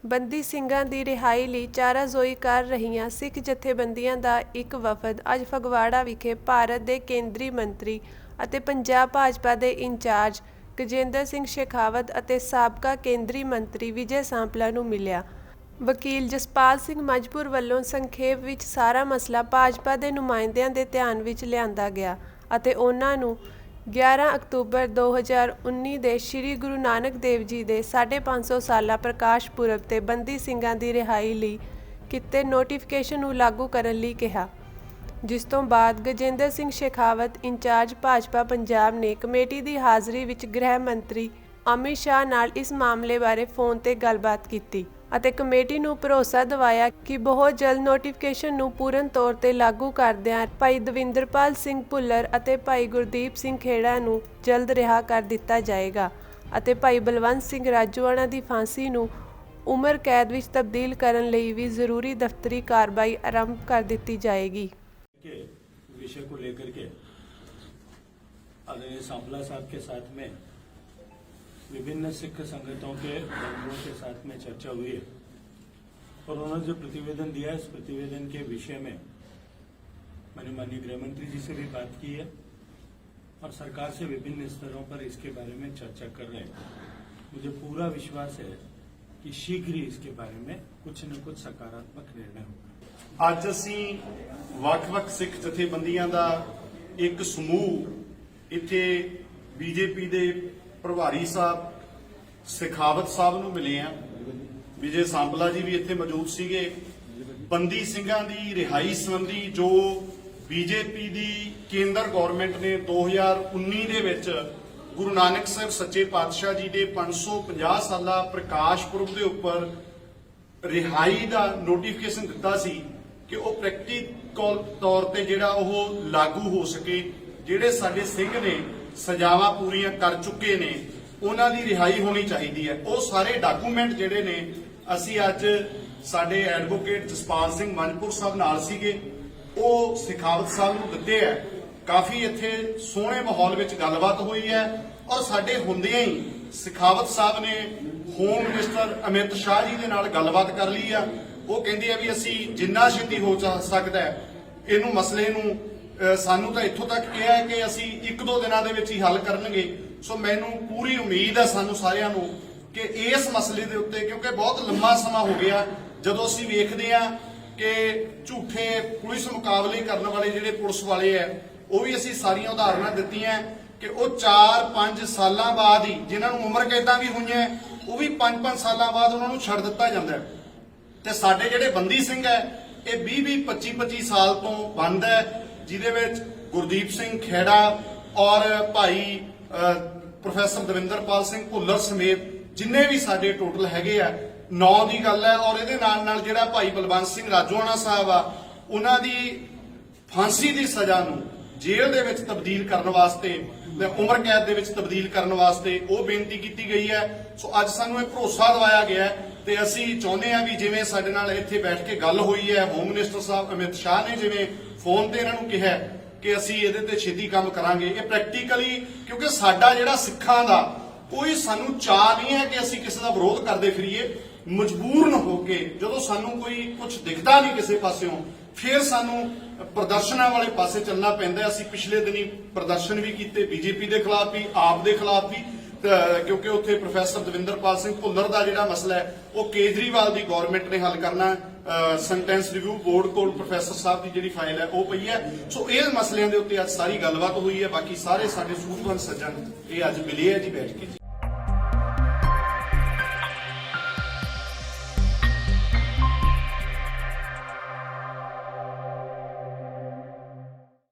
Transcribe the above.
ਬੰਦੀ ਸਿੰਘਾਂ ਦੀ ਰਿਹਾਈ ਲਈ ਚਾਰਾਜ਼ੋਈ ਕਰ ਰਹੀਆਂ ਸਿੱਖ ਜਥੇਬੰਦੀਆਂ ਦਾ ਇੱਕ ਵਫਦ ਅੱਜ ਫਗਵਾੜਾ ਵਿਖੇ ਭਾਰਤ ਦੇ ਕੇਂਦਰੀ ਮੰਤਰੀ ਅਤੇ ਪੰਜਾਬ ਭਾਜਪਾ ਦੇ ਇੰਚਾਰਜ ਗਜੇਂਦਰ ਸਿੰਘ ਸ਼ੇਖਾਵਤ ਅਤੇ ਸਾਬਕਾ ਕੇਂਦਰੀ ਮੰਤਰੀ ਵਿਜੇ ਸਾਂਪਲਾ ਨੂੰ ਮਿਲਿਆ। ਵਕੀਲ ਜਸਪਾਲ ਸਿੰਘ ਮਜਪੁਰ ਵੱਲੋਂ ਸੰਖੇਪ ਵਿੱਚ ਸਾਰਾ ਮਸਲਾ ਭਾਜਪਾ ਦੇ ਨੁਮਾਇੰਦਿਆਂ ਦੇ ਧਿਆਨ ਵਿੱਚ ਲਿਆਂਦਾ ਗਿਆ ਅਤੇ ਉਹਨਾਂ ਨੂੰ 11 ਅਕਤੂਬਰ 2019 ਦੇ ਸ਼੍ਰੀ ਗੁਰੂ ਨਾਨਕ ਦੇਵ ਜੀ ਦੇ 550 ਸਾਲਾ ਪ੍ਰਕਾਸ਼ ਪੁਰਬ ਤੇ ਬੰਦੀ ਸਿੰਘਾਂ ਦੀ ਰਿਹਾਈ ਲਈ ਕੀਤੇ ਨੋਟੀਫਿਕੇਸ਼ਨ ਨੂੰ ਲਾਗੂ ਕਰਨ ਲਈ ਕਿਹਾ, ਜਿਸ ਤੋਂ ਬਾਅਦ ਗਜੇਂਦਰ ਸਿੰਘ ਸ਼ੇਖਾਵਤ ਇੰਚਾਰਜ ਭਾਜਪਾ ਪੰਜਾਬ ਨੇ ਕਮੇਟੀ ਦੀ ਹਾਜ਼ਰੀ ਵਿੱਚ ਗ੍ਰਹਿ ਮੰਤਰੀ ਅਮਿਤ ਸ਼ਾਹ ਨਾਲ ਇਸ ਮਾਮਲੇ ਬਾਰੇ ਫੋਨ ਤੇ ਗੱਲਬਾਤ ਕੀਤੀ ਅਤੇ ਕਮੇਟੀ ਨੂੰ ਭਰੋਸਾ ਦਿਵਾਇਆ ਕਿ ਬਹੁਤ ਜਲਦ ਨੋਟੀਫਿਕੇਸ਼ਨ ਨੂੰ ਪੂਰਨ ਤੌਰ ਤੇ ਲਾਗੂ ਕਰਦਿਆਂ ਭਾਈ ਦਵਿੰਦਰਪਾਲ ਸਿੰਘ ਭੁੱਲਰ ਅਤੇ ਭਾਈ ਗੁਰਦੀਪ ਸਿੰਘ ਖੇੜਾ ਨੂੰ ਜਲਦ ਰਿਹਾ ਕਰ ਦਿੱਤਾ ਜਾਏਗਾ ਅਤੇ ਭਾਈ ਬਲਵੰਤ ਸਿੰਘ ਰਾਜੂਆਣਾ ਦੀ ਫਾਂਸੀ ਨੂੰ ਉਮਰ ਕੈਦ ਵਿੱਚ ਤਬਦੀਲ ਕਰਨ ਲਈ ਵੀ ਜ਼ਰੂਰੀ ਦਫ਼ਤਰੀ ਕਾਰਵਾਈ ਆਰੰਭ ਕਰ ਦਿੱਤੀ ਜਾਏਗੀ। विषय को लेकर के आदरणीय सांपला साहब के साथ में विभिन्न सिख संगठनों के लोगों के साथ में चर्चा हुई है और उन्होंने जो प्रतिवेदन दिया है, इस प्रतिवेदन के विषय में मैंने माननीय गृह मंत्री जी से भी बात की है और सरकार से विभिन्न स्तरों पर इसके बारे में चर्चा कर रहे हैं। मुझे पूरा विश्वास है कि शीघ्र ही इसके बारे में कुछ न कुछ सकारात्मक निर्णय होगा। ਅੱਜ ਅਸੀਂ ਵੱਖ-ਵੱਖ ਸਿੱਖ ਜਥੇਬੰਦੀਆਂ ਦਾ ਇੱਕ ਸਮੂਹ ਇੱਥੇ ਬੀਜੇਪੀ ਦੇ ਪ੍ਰਭਾਰੀ ਸਾਹਿਬ ਸ਼ੇਖਾਵਤ ਸਾਹਿਬ ਨੂੰ ਮਿਲੇ ਆ। ਵਿਜੇ ਸਾਂਪਲਾ ਜੀ ਵੀ ਇੱਥੇ ਮੌਜੂਦ ਸੀਗੇ। ਬੰਦੀ ਸਿੰਘਾਂ ਦੀ ਰਿਹਾਈ ਸੰਬੰਧੀ ਜੋ ਬੀਜੇਪੀ ਦੀ ਕੇਂਦਰ ਗਵਰਨਮੈਂਟ ਨੇ 2019 ਦੇ ਵਿੱਚ ਗੁਰੂ ਨਾਨਕ ਸਾਹਿਬ ਸੱਚੇ ਪਾਤਸ਼ਾਹ ਜੀ ਦੇ 550 ਸਾਲਾ ਪ੍ਰਕਾਸ਼ ਪੁਰਬ ਦੇ ਉੱਪਰ ਰਿਹਾਈ ਦਾ ਨੋਟੀਫਿਕੇਸ਼ਨ ਦਿੱਤਾ ਸੀ ਕਿ ਉਹ ਪ੍ਰੈਕਟੀਕਲ ਤੌਰ ਤੇ ਜਿਹੜਾ ਉਹ ਲਾਗੂ ਹੋ ਸਕੇ। ਜਿਹੜੇ ਸਾਡੇ ਸਿੰਘ ਨੇ ਸਜ਼ਾਵਾਂ ਪੂਰੀਆਂ ਕਰ ਚੁੱਕੇ ਨੇ ਉਹਨਾਂ ਦੀ ਰਿਹਾਈ ਹੋਣੀ ਚਾਹੀਦੀ ਹੈ। ਉਹ ਸਾਰੇ ਡਾਕੂਮੈਂਟ ਜਿਹੜੇ ਨੇ ਅਸੀਂ ਅੱਜ ਸਾਡੇ ਐਡਵੋਕੇਟ ਜਸਪਾਲ ਸਿੰਘ ਮਜਪੁਰ ਸਾਹਿਬ ਨਾਲ ਸੀਗੇ, ਉਹ ਸ਼ੇਖਾਵਤ ਸਾਹਿਬ ਨੂੰ ਦਿੱਤੇ ਹੈ। ਕਾਫੀ ਇੱਥੇ ਸੋਹਣੇ ਮਾਹੌਲ ਵਿੱਚ ਗੱਲਬਾਤ ਹੋਈ ਹੈ ਔਰ ਸਾਡੇ ਹੁੰਦਿਆਂ ਹੀ ਸ਼ੇਖਾਵਤ ਸਾਹਿਬ ਨੇ ਹੋਮ ਮਿਨਿਸਟਰ ਅਮਿਤ ਸ਼ਾਹ ਜੀ ਦੇ ਨਾਲ ਗੱਲਬਾਤ ਕਰ ਲਈ ਆ। ਉਹ ਕਹਿੰਦੇ ਆ ਵੀ ਅਸੀਂ ਜਿੰਨਾ ਛੇਤੀ ਹੋ ਸਕਦਾ ਹੈ ਇਹਨੂੰ ਮਸਲੇ ਨੂੰ ਸਾਨੂੰ ਤਾਂ ਇੱਥੋਂ ਤੱਕ ਕਿਹਾ ਹੈ ਕਿ ਅਸੀਂ 1-2 ਦਿਨਾਂ ਦੇ ਵਿੱਚ ਹੀ ਹੱਲ ਕਰਨਗੇ। ਸੋ ਮੈਨੂੰ ਪੂਰੀ ਉਮੀਦ ਹੈ ਸਾਨੂੰ ਸਾਰਿਆਂ ਨੂੰ ਕਿ ਇਸ ਮਸਲੇ ਦੇ ਉੱਤੇ, ਕਿਉਂਕਿ ਬਹੁਤ ਲੰਮਾ ਸਮਾਂ ਹੋ ਗਿਆ ਜਦੋਂ ਅਸੀਂ ਵੇਖਦੇ ਆ ਕਿ ਝੂਠੇ ਪੁਲਿਸ ਮੁਕਾਬਲੇ ਕਰਨ ਵਾਲੇ ਜਿਹੜੇ ਪੁਲਿਸ ਵਾਲੇ ਆ, ਉਹ ਵੀ ਅਸੀਂ ਸਾਰੀਆਂ ਉਦਾਹਰਨਾਂ ਦਿੱਤੀਆਂ ਕਿ ਉਹ 4-5 ਸਾਲਾਂ ਬਾਅਦ ਹੀ, ਜਿਨ੍ਹਾਂ ਨੂੰ ਉਮਰ ਕੈਦਾਂ ਵੀ ਹੋਈਆਂ ਉਹ ਵੀ 5-5 ਸਾਲਾਂ ਬਾਅਦ ਉਹਨਾਂ ਨੂੰ ਛੱਡ ਦਿੱਤਾ ਜਾਂਦਾ ਹੈ। ਤੇ ਸਾਡੇ ਜਿਹੜੇ ਬੰਦੀ ਸਿੰਘ ਹੈ ਇਹ 20-20, 25-25 ਸਾਲ ਤੋਂ ਬੰਦ ਹੈ, ਜਿਹਦੇ ਵਿੱਚ ਗੁਰਦੀਪ ਸਿੰਘ ਖੇੜਾ ਔਰ ਭਾਈ ਪ੍ਰੋਫੈਸਰ ਦਵਿੰਦਰਪਾਲ ਸਿੰਘ ਭੁੱਲਰ ਸਮੇਤ ਜਿੰਨੇ ਵੀ ਸਾਡੇ ਟੋਟਲ ਹੈਗੇ ਆ 9 ਦੀ ਗੱਲ ਹੈ। ਔਰ ਇਹਦੇ ਨਾਲ ਨਾਲ ਜਿਹੜਾ ਭਾਈ ਬਲਵੰਤ ਸਿੰਘ ਰਾਜੂਆਣਾ ਸਾਹਿਬ ਆ, ਉਹਨਾਂ ਦੀ ਫਾਂਸੀ ਦੀ ਸਜ਼ਾ ਨੂੰ ਜੇਲ੍ਹ ਦੇ ਵਿੱਚ ਤਬਦੀਲ ਕਰਨ ਵਾਸਤੇ, ਉਮਰ ਕੈਦ ਦੇ ਵਿੱਚ ਤਬਦੀਲ ਕਰਨ ਵਾਸਤੇ ਉਹ ਬੇਨਤੀ ਕੀਤੀ ਗਈ ਹੈ। ਸੋ ਅੱਜ ਸਾਨੂੰ ਇਹ ਭਰੋਸਾ ਦਿਵਾਇਆ ਗਿਆ ਹੈ ਤੇ ਅਸੀਂ ਚਾਹੁੰਦੇ ਹਾਂ ਵੀ ਜਿਵੇਂ ਸਾਡੇ ਨਾਲ ਇੱਥੇ ਬੈਠ ਕੇ ਗੱਲ ਹੋਈ ਹੈ, ਹੋਮ ਮਿਨਿਸਟਰ ਸਾਹਿਬ ਅਮਿਤ ਸ਼ਾਹ ਨੇ ਜਿਵੇਂ ਫੋਨ ਤੇ ਇਹਨਾਂ ਨੂੰ ਕਿਹਾ ਕਿ ਅਸੀਂ ਇਹਦੇ ਤੇ ਛੇਤੀ ਕੰਮ ਕਰਾਂਗੇ, ਇਹ ਪ੍ਰੈਕਟੀਕਲੀ, ਕਿਉਂਕਿ ਸਾਡਾ ਜਿਹੜਾ ਸਿੱਖਾਂ ਦਾ ਕੋਈ ਸਾਨੂੰ ਚਾਹ ਨਹੀਂ ਹੈ ਕਿ ਅਸੀਂ ਕਿਸੇ ਦਾ ਵਿਰੋਧ ਕਰਦੇ ਫਿਰੀਏ। ਮਜਬੂਰਨ ਹੋ ਕੇ ਜਦੋਂ ਸਾਨੂੰ ਕੋਈ ਕੁਝ ਦਿਖਦਾ ਨਹੀਂ ਕਿਸੇ ਪਾਸਿਓਂ, ਫਿਰ ਸਾਨੂੰ ਪ੍ਰਦਰਸ਼ਨਾਂ ਵਾਲੇ ਪਾਸੇ ਚੱਲਣਾ ਪੈਂਦਾ। ਅਸੀਂ ਪਿਛਲੇ ਦਿਨੀ ਪ੍ਰਦਰਸ਼ਨ ਵੀ ਕੀਤੇ ਬੀਜੇਪੀ ਦੇ ਖਿਲਾਫ ਵੀ, ਆਪ ਦੇ ਖਿਲਾਫ ਵੀ, ਕਿਉਂਕਿ ਉੱਥੇ ਪ੍ਰੋਫੈਸਰ ਦਵਿੰਦਰਪਾਲ ਸਿੰਘ ਭੁੱਲਰ ਦਾ ਜਿਹੜਾ ਮਸਲਾ ਹੈ ਉਹ ਕੇਜਰੀਵਾਲ ਦੀ ਗਵਰਨਮੈਂਟ ਨੇ ਹੱਲ ਕਰਨਾ। ਸੈਂਟੈਂਸ ਰਿਵਿਊ ਬੋਰਡ ਕੋਲ ਪ੍ਰੋਫੈਸਰ ਸਾਹਿਬ ਦੀ ਜਿਹੜੀ ਫਾਈਲ ਹੈ ਉਹ ਪਈ ਹੈ। ਸੋ ਇਹ ਮਸਲਿਆਂ ਦੇ ਉੱਤੇ ਅੱਜ ਸਾਰੀ ਗੱਲਬਾਤ ਹੋਈ ਹੈ। ਬਾਕੀ ਸਾਰੇ ਸਾਡੇ ਸੂਝਵਾਨ ਸੱਜਣ ਇਹ ਅੱਜ ਮਿਲੇ ਹੈ ਜੀ ਬੈਠ ਕੇ।